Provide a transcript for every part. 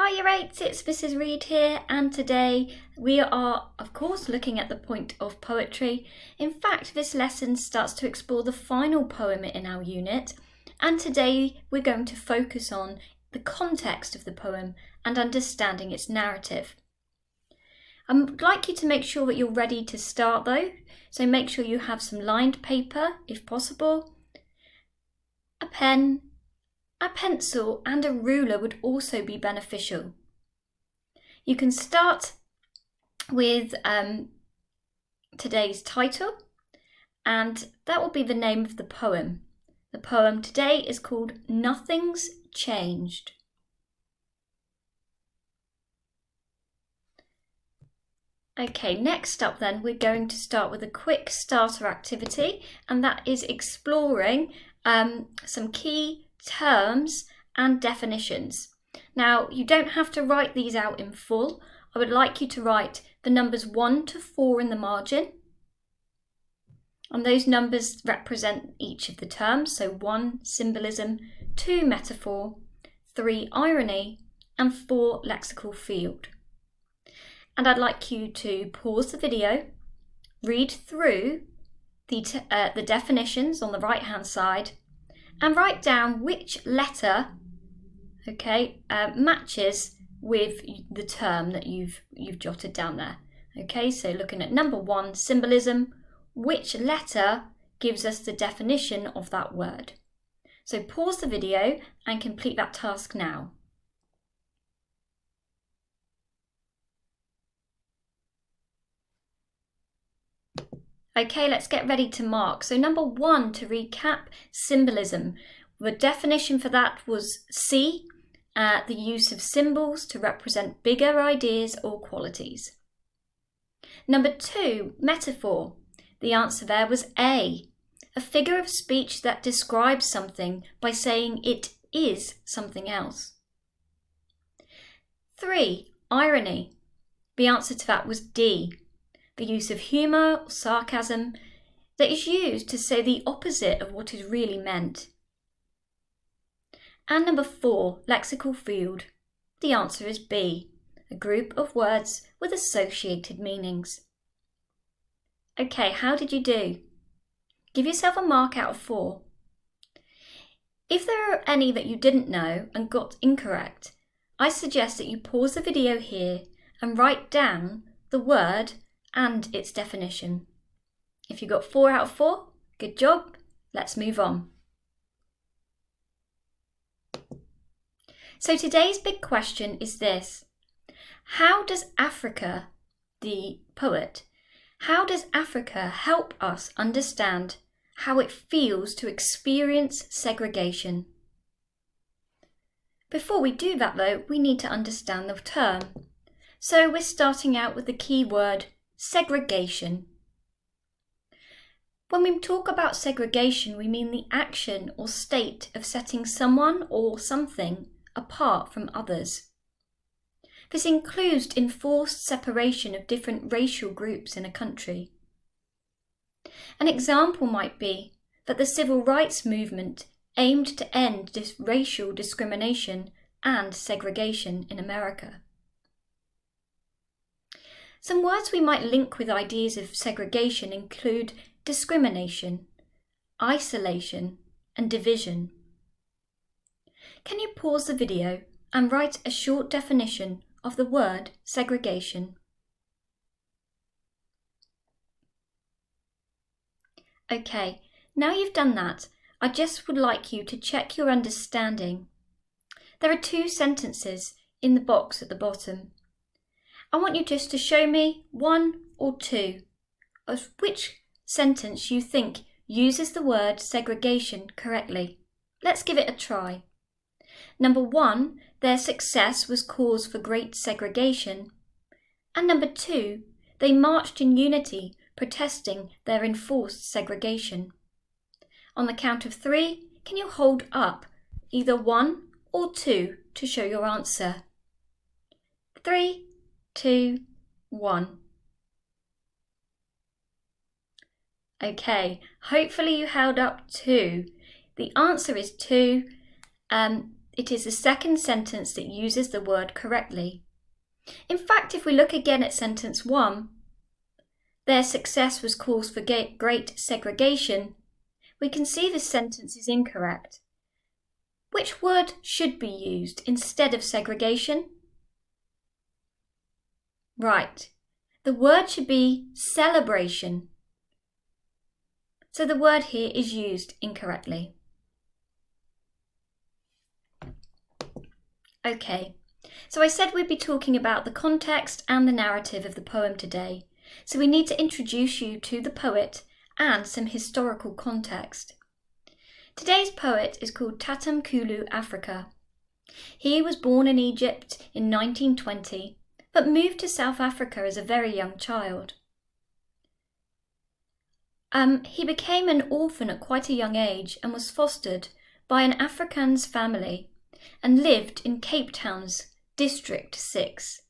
Hi Year 8s, it's Mrs. Reed here, and today we are of course looking at the point of poetry. In fact, this lesson starts to explore the final poem in our unit, and today we're going to focus on the context of the poem and understanding its narrative. I'd like you to make sure that you're ready to start though, so make sure you have some lined paper if possible, a pen, a pencil and a ruler would also be beneficial. You can start with today's title, and that will be the name of the poem. The poem today is called Nothing's Changed. Okay, next up then we're going to start with a quick starter activity, and that is exploring some key terms and definitions. Now, you don't have to write these out in full. I would like you to write the numbers 1 to 4 in the margin. And those numbers represent each of the terms. So 1, symbolism, 2, metaphor, 3, irony, and 4, lexical field. And I'd like you to pause the video, read through the definitions on the right-hand side, and write down which letter, matches with the term that you've jotted down there. Okay, so looking at number 1, symbolism, which letter gives us the definition of that word? So pause the video and complete that task now. Okay, let's get ready to mark. So number 1, to recap, symbolism. The definition for that was C, the use of symbols to represent bigger ideas or qualities. Number 2, metaphor. The answer there was A, a figure of speech that describes something by saying it is something else. 3, irony. The answer to that was D, the use of humour or sarcasm that is used to say the opposite of what is really meant. And number 4, lexical field. The answer is B, a group of words with associated meanings. Okay, how did you do? Give yourself a mark out of 4. If there are any that you didn't know and got incorrect, I suggest that you pause the video here and write down the word and its definition. If you got 4 out of 4, good job. Let's move on. So today's big question is this: how does Africa, the poet, how does Africa help us understand how it feels to experience segregation? Before we do that though, we need to understand the term. So we're starting out with the key word segregation. When we talk about segregation, we mean the action or state of setting someone or something apart from others. This includes enforced separation of different racial groups in a country. An example might be that the civil rights movement aimed to end racial discrimination and segregation in America. Some words we might link with ideas of segregation include discrimination, isolation, and division. Can you pause the video and write a short definition of the word segregation? Okay, now you've done that, I just would like you to check your understanding. There are 2 sentences in the box at the bottom. I want you just to show me 1 or 2 of which sentence you think uses the word segregation correctly. Let's give it a try. Number 1, their success was cause for great segregation. And number 2, they marched in unity, protesting their enforced segregation. On the count of 3, can you hold up either 1 or 2 to show your answer? 3, 2, 1. Okay, hopefully you held up 2. The answer is 2. it is the second sentence that uses the word correctly. In fact, if we look again at sentence 1, their success was cause for great segregation, we can see this sentence is incorrect. Which word should be used instead of segregation? Right, the word should be celebration. So the word here is used incorrectly. Okay, so I said we'd be talking about the context and the narrative of the poem today. So we need to introduce you to the poet and some historical context. Today's poet is called Tatum Kulu Afrika. He was born in Egypt in 1920, but moved to South Africa as a very young child. He became an orphan at quite a young age and was fostered by an Afrikaans family and lived in Cape Town's District 6,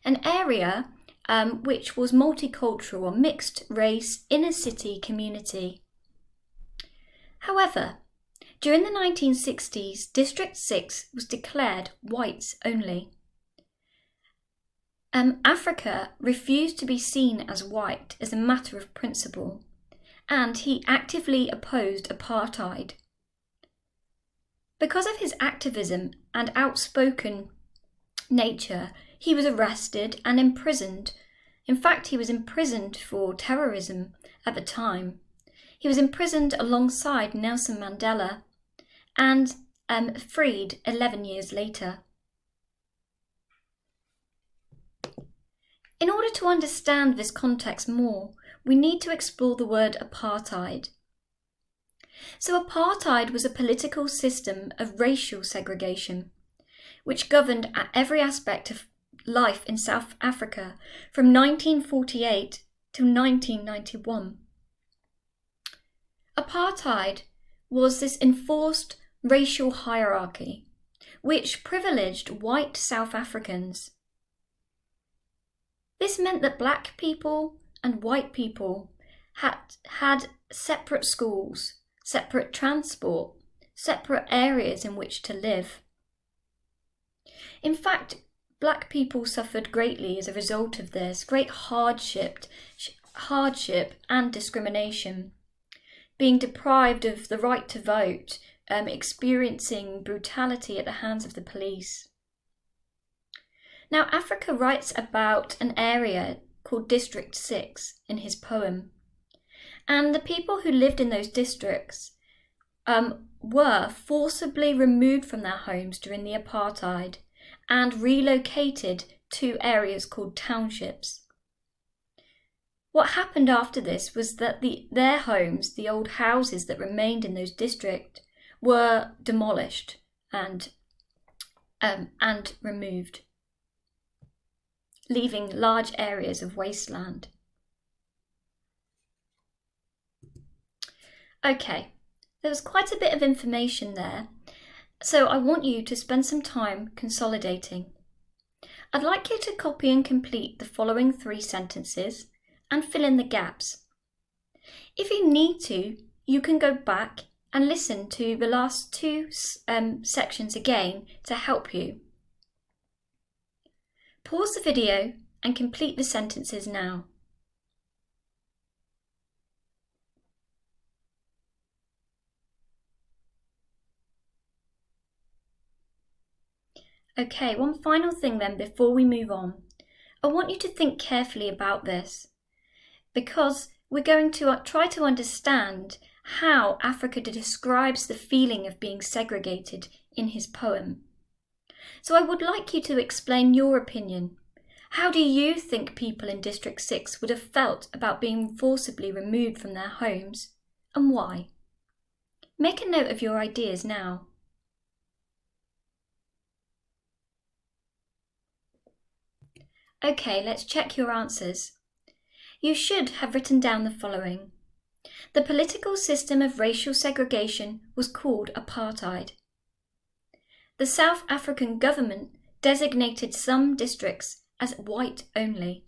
an area which was multicultural or mixed race inner city community. However, during the 1960s, District 6 was declared whites only. Afrika refused to be seen as white as a matter of principle, and he actively opposed apartheid. Because of his activism and outspoken nature, he was arrested and imprisoned. In fact, he was imprisoned for terrorism at the time. He was imprisoned alongside Nelson Mandela and freed 11 years later. In order to understand this context more, we need to explore the word apartheid. So apartheid was a political system of racial segregation, which governed every aspect of life in South Africa from 1948 to 1991. Apartheid was this enforced racial hierarchy which privileged white South Africans. This meant that black people and white people had separate schools, separate transport, separate areas in which to live. In fact, black people suffered greatly as a result of this, great hardship and discrimination, being deprived of the right to vote, experiencing brutality at the hands of the police. Now, Afrika writes about an area called District 6 in his poem, and the people who lived in those districts were forcibly removed from their homes during the apartheid and relocated to areas called townships. What happened after this was that their homes, the old houses that remained in those districts, were demolished and removed, leaving large areas of wasteland. Okay, there was quite a bit of information there, so I want you to spend some time consolidating. I'd like you to copy and complete the following 3 sentences and fill in the gaps. If you need to, you can go back and listen to the last 2 sections again to help you. Pause the video and complete the sentences now. Okay, one final thing then before we move on. I want you to think carefully about this, because we're going to try to understand how Afrika describes the feeling of being segregated in his poem. So I would like you to explain your opinion. How do you think people in District 6 would have felt about being forcibly removed from their homes, and why? Make a note of your ideas now. Okay, let's check your answers. You should have written down the following. The political system of racial segregation was called apartheid. The South African government designated some districts as white only.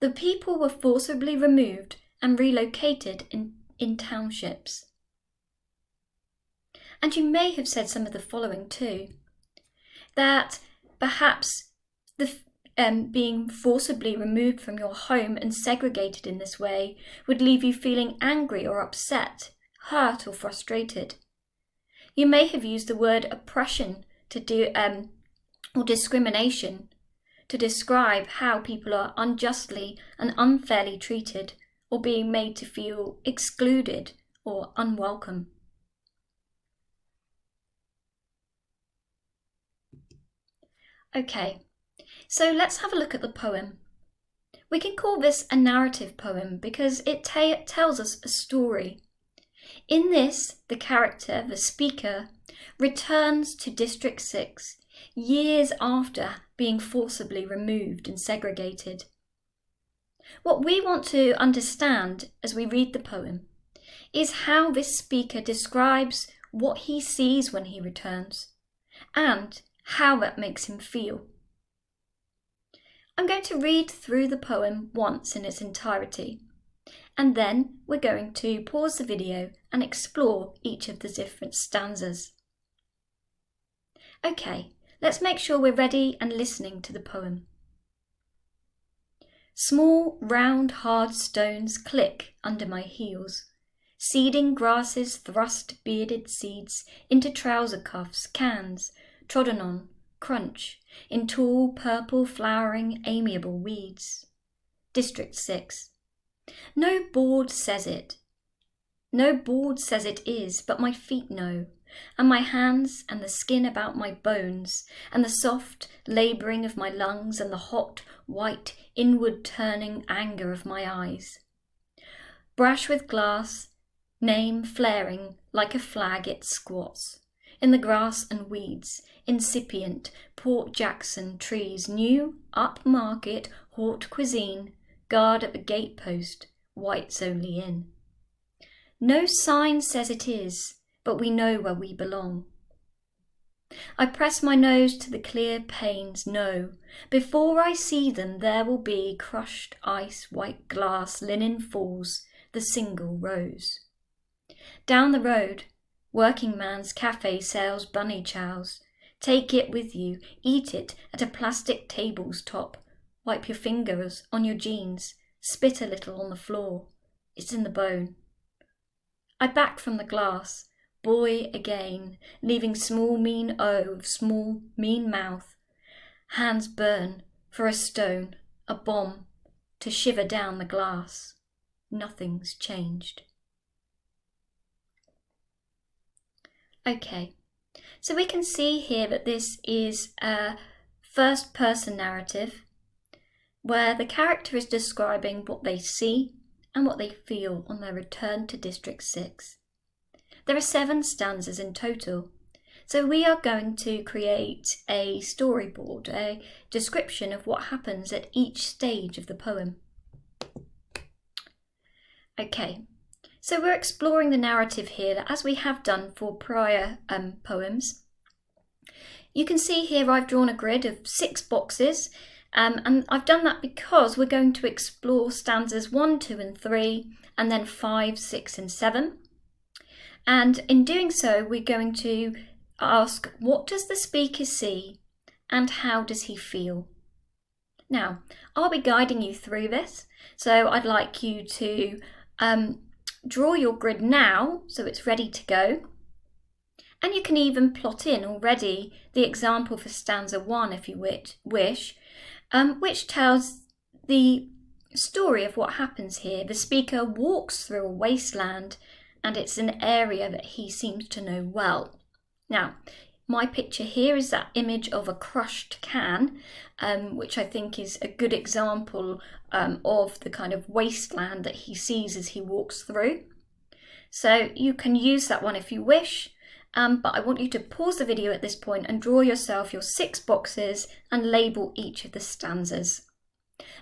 The people were forcibly removed and relocated in townships. And you may have said some of the following too. That perhaps being forcibly removed from your home and segregated in this way would leave you feeling angry or upset, hurt or frustrated. You may have used the word oppression or discrimination to describe how people are unjustly and unfairly treated or being made to feel excluded or unwelcome. Okay, so let's have a look at the poem. We can call this a narrative poem because it tells us a story. In this, the character, the speaker, returns to District 6 years after being forcibly removed and segregated. What we want to understand as we read the poem is how this speaker describes what he sees when he returns and how that makes him feel. I'm going to read through the poem once in its entirety, and then we're going to pause the video and explore each of the different stanzas. Okay, let's make sure we're ready and listening to the poem. Small, round, hard stones click under my heels. Seeding grasses thrust bearded seeds into trouser cuffs, cans, trodden on, crunch, in tall, purple, flowering, amiable weeds. District 6. No board says it. No board says it is, but my feet know, and my hands, and the skin about my bones, and the soft labouring of my lungs, and the hot, white, inward-turning anger of my eyes. Brash with glass, name flaring like a flag it squats. In the grass and weeds, incipient, Port Jackson trees, new, upmarket, haute cuisine, guard at the gatepost, whites only in. No sign says it is, but we know where we belong. I press my nose to the clear panes, no, before I see them there will be crushed ice, white glass, linen falls, the single rose. Down the road, working man's cafe sells bunny chows. Take it with you, eat it at a plastic table's top. Wipe your fingers on your jeans, spit a little on the floor. It's in the bone. I back from the glass, boy again, leaving small mean O of small mean mouth. Hands burn for a stone, a bomb, to shiver down the glass. Nothing's changed. Okay, so we can see here that this is a first-person narrative where the character is describing what they see and what they feel on their return to District 6. There are 7 stanzas in total, so we are going to create a storyboard, a description of what happens at each stage of the poem. Okay. So we're exploring the narrative here, as we have done for prior poems. You can see here I've drawn a grid of 6 boxes, and I've done that because we're going to explore stanzas 1, 2 and 3, and then 5, 6 and 7. And in doing so, we're going to ask, what does the speaker see and how does he feel? Now, I'll be guiding you through this, so I'd like you to draw your grid now so it's ready to go, and you can even plot in already the example for stanza 1 if you wish, which tells the story of what happens here. The speaker walks through a wasteland and it's an area that he seems to know well. Now, my picture here is that image of a crushed can, which I think is a good example of the kind of wasteland that he sees as he walks through. So you can use that one if you wish, but I want you to pause the video at this point and draw yourself your 6 boxes and label each of the stanzas.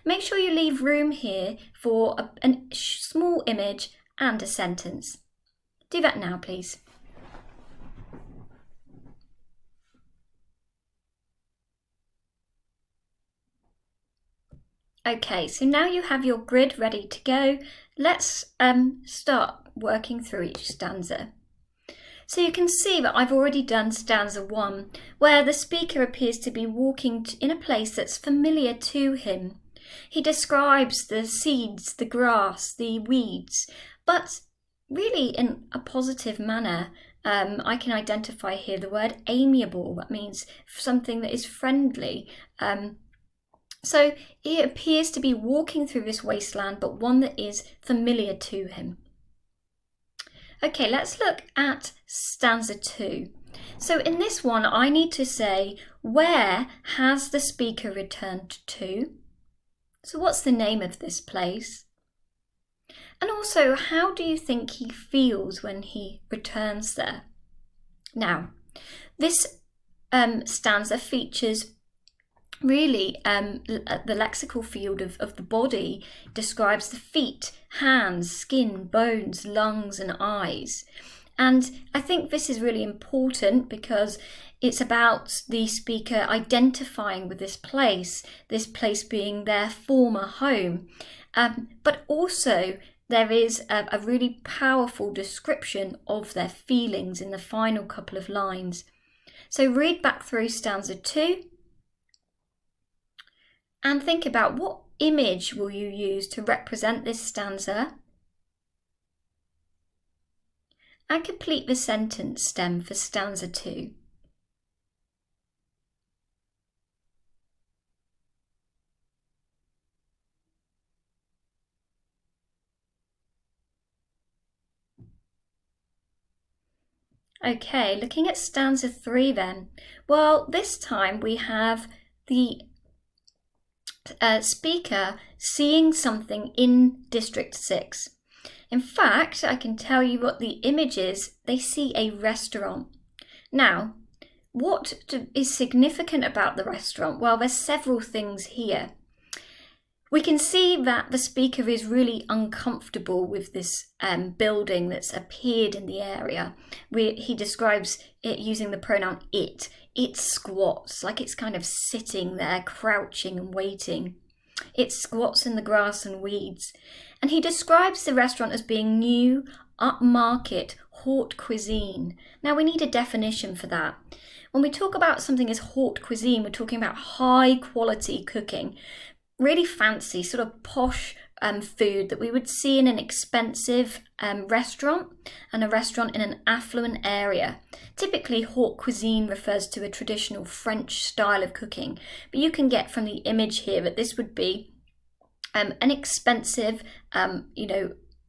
Make sure you leave room here for a small image and a sentence. Do that now, please. Okay, so now you have your grid ready to go. Let's start working through each stanza. So you can see that I've already done stanza 1, where the speaker appears to be walking in a place that's familiar to him. He describes the seeds, the grass, the weeds, but really in a positive manner. I can identify here the word amiable. That means something that is friendly. So he appears to be walking through this wasteland, but one that is familiar to him. Okay, let's look at stanza 2. So in this one, I need to say, where has the speaker returned to? So what's the name of this place? And also, how do you think he feels when he returns there? Now, this stanza features really the lexical field of the body, describes the feet, hands, skin, bones, lungs and eyes. And I think this is really important because it's about the speaker identifying with this place being their former home. But also there is a really powerful description of their feelings in the final couple of lines. So read back through stanza 2 and think about what image will you use to represent this stanza, and complete the sentence stem for stanza 2. Okay, looking at stanza 3 then. Well, this time we have the speaker seeing something in District 6. In fact, I can tell you what the image is. They see a restaurant. Now, what is significant about the restaurant? Well, there's several things here. We can see that the speaker is really uncomfortable with this building that's appeared in the area. He describes it using the pronoun it. It squats, like it's kind of sitting there, crouching and waiting. It squats in the grass and weeds. And he describes the restaurant as being new, upmarket, haute cuisine. Now we need a definition for that. When we talk about something as haute cuisine, we're talking about high quality cooking. Really fancy, sort of posh food that we would see in an expensive restaurant and a restaurant in an affluent area. Typically, haute cuisine refers to a traditional French style of cooking, but you can get from the image here that this would be an expensive,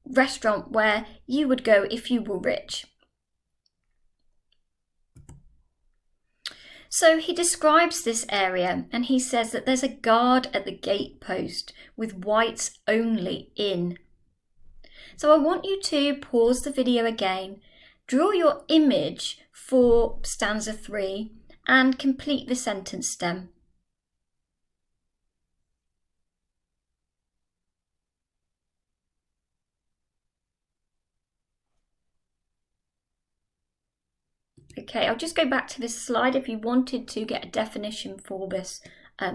restaurant where you would go if you were rich. So he describes this area and he says that there's a guard at the gate post with whites only in. So I want you to pause the video again, draw your image for stanza 3 and complete the sentence stem. Okay, I'll just go back to this slide. If you wanted to get a definition for this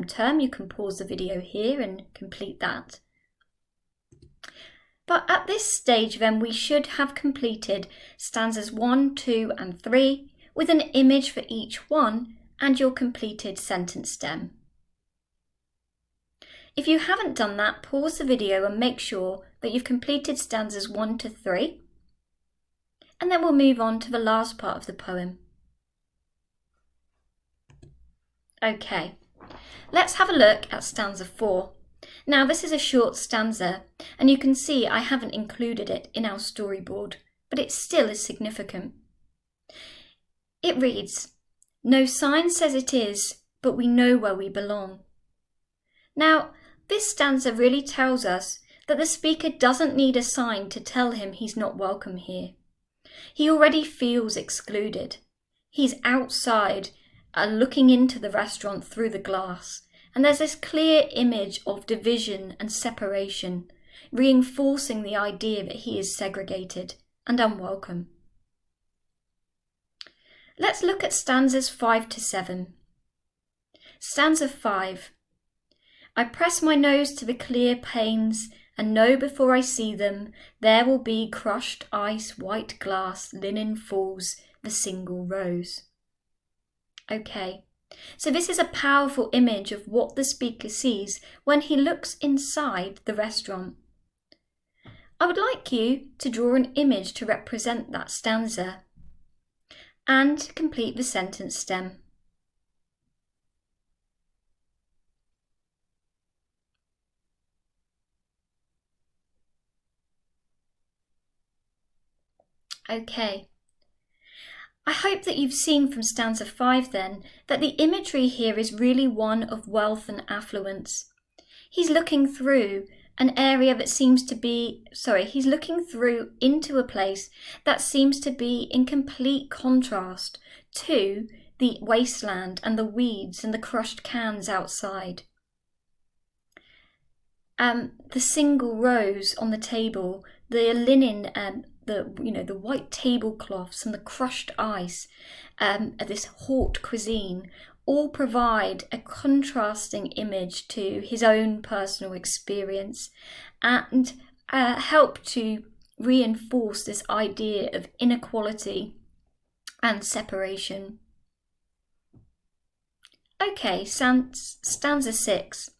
term, you can pause the video here and complete that. But at this stage then, we should have completed stanzas 1, 2 and 3 with an image for each one and your completed sentence stem. If you haven't done that, pause the video and make sure that you've completed stanzas 1 to 3. And then we'll move on to the last part of the poem. Okay, let's have a look at stanza 4. Now this is a short stanza and you can see I haven't included it in our storyboard, but it still is significant. It reads, "No sign says it is, but we know where we belong." Now this stanza really tells us that the speaker doesn't need a sign to tell him he's not welcome here. He already feels excluded. He's outside, looking into the restaurant through the glass, and there's this clear image of division and separation, reinforcing the idea that he is segregated and unwelcome. Let's look at stanzas 5 to 7. Stanza 5. "I press my nose to the clear panes and know before I see them, there will be crushed ice, white glass, linen falls, the single rose. Okay, so this is a powerful image of what the speaker sees when he looks inside the restaurant. I would like you to draw an image to represent that stanza and complete the sentence stem. Okay. I hope that you've seen from stanza 5 then that the imagery here is really one of wealth and affluence. He's looking through an area that seems to be, he's looking through into a place that seems to be in complete contrast to the wasteland and the weeds and the crushed cans outside. The single rose on the table, the linen, the white tablecloths and the crushed ice, this haute cuisine, all provide a contrasting image to his own personal experience and help to reinforce this idea of inequality and separation. Okay, stanza 6.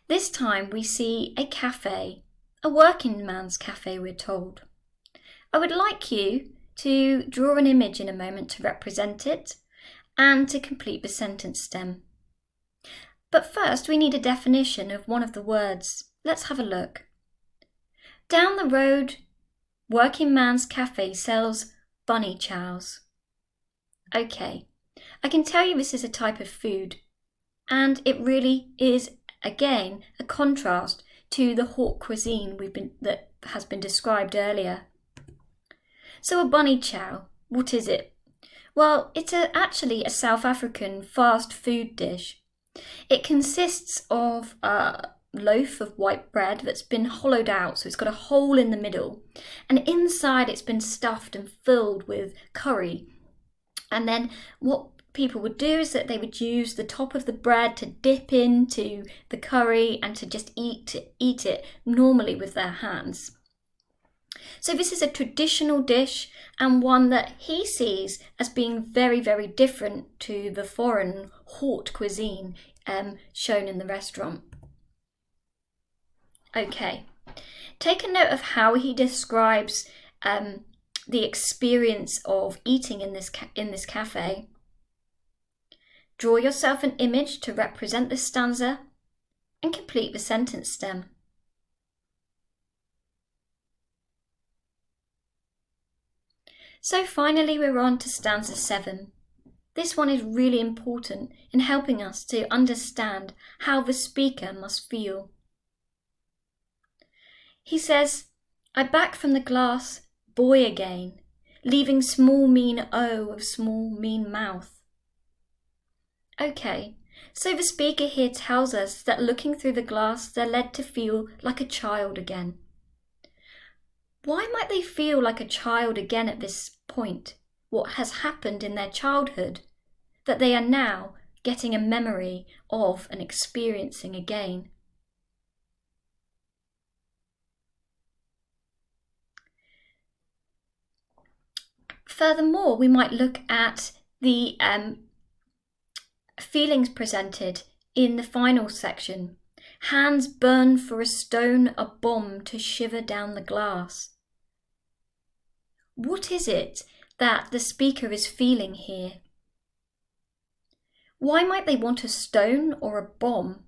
This time we see a cafe, a working man's cafe, we're told. I would like you to draw an image in a moment to represent it and to complete the sentence stem. But first we need a definition of one of the words. Let's have a look. Down the road, working man's cafe sells bunny chows. Okay, I can tell you this is a type of food, and it really is, again, a contrast to the haute cuisine that has been described earlier. So a bunny chow, what is it? Well, it's actually a South African fast food dish. It consists of a loaf of white bread that's been hollowed out, so it's got a hole in the middle, and inside it's been stuffed and filled with curry. And then what people would do is that they would use the top of the bread to dip into the curry and to just eat it normally with their hands. So this is a traditional dish and one that he sees as being very, very different to the foreign haute cuisine shown in the restaurant. Okay, take a note of how he describes the experience of eating in this cafe. Draw yourself an image to represent this stanza and complete the sentence stem. So finally we're on to stanza 7. This one is really important in helping us to understand how the speaker must feel. He says, I back from the glass, boy again, leaving small mean O of small mean mouth. Okay, so the speaker here tells us that looking through the glass they're led to feel like a child again. Why might they feel like a child again at this point? What has happened in their childhood that they are now getting a memory of and experiencing again? Furthermore, we might look at the feelings presented in the final section. Hands burn for a stone, a bomb to shiver down the glass. What is it that the speaker is feeling here? Why might they want a stone or a bomb?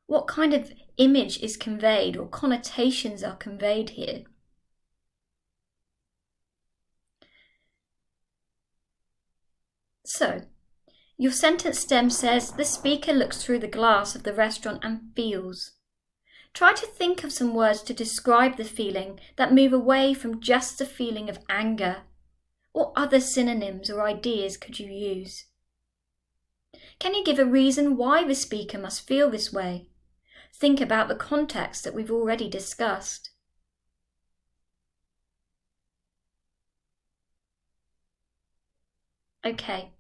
What kind of image is conveyed or connotations are conveyed here? So, your sentence stem says the speaker looks through the glass of the restaurant and feels. Try to think of some words to describe the feeling that move away from just the feeling of anger. What other synonyms or ideas could you use? Can you give a reason why the speaker must feel this way? Think about the context that we've already discussed. Okay,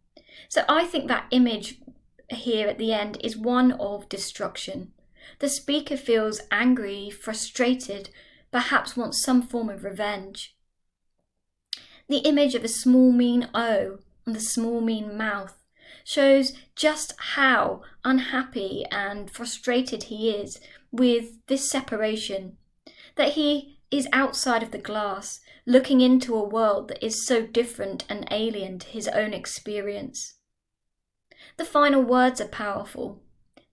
so I think that image here at the end is one of destruction. The speaker feels angry, frustrated, perhaps wants some form of revenge. The image of a small mean O and the small mean mouth shows just how unhappy and frustrated he is with this separation, that he is outside of the glass, looking into a world that is so different and alien to his own experience. The final words are powerful.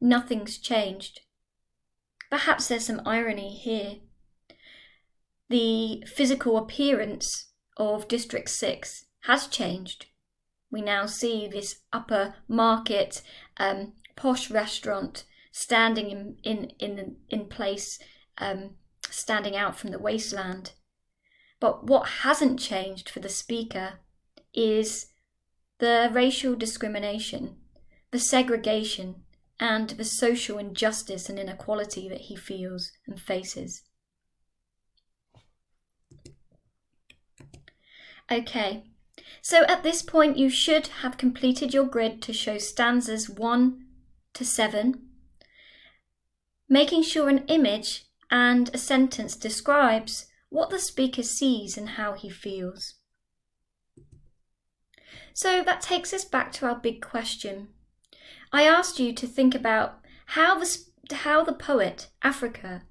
Nothing's changed. Perhaps there's some irony here. The physical appearance of District 6 has changed. We now see this upper market, posh restaurant standing in place, standing out from the wasteland. But what hasn't changed for the speaker is the racial discrimination, the segregation, and the social injustice and inequality that he feels and faces. Okay, so at this point you should have completed your grid to show stanzas 1 to 7, making sure an image and a sentence describes what the speaker sees and how he feels. So that takes us back to our big question. I asked you to think about how the poet, Africa,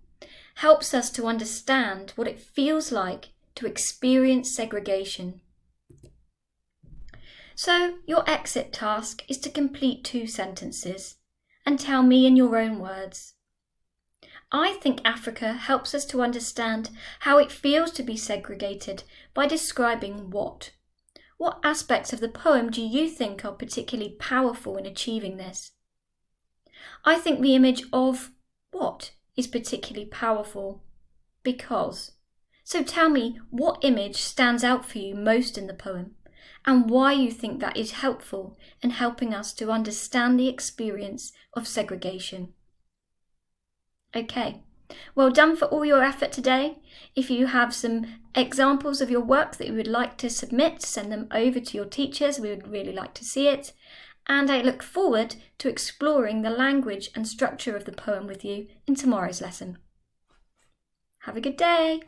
helps us to understand what it feels like to experience segregation. So your exit task is to complete 2 sentences and tell me in your own words. I think Africa helps us to understand how it feels to be segregated by describing what. What aspects of the poem do you think are particularly powerful in achieving this? I think the image of what is particularly powerful because. So tell me what image stands out for you most in the poem and why you think that is helpful in helping us to understand the experience of segregation. Okay, well done for all your effort today. If you have some examples of your work that you would like to submit, send them over to your teachers. We would really like to see it. And I look forward to exploring the language and structure of the poem with you in tomorrow's lesson. Have a good day.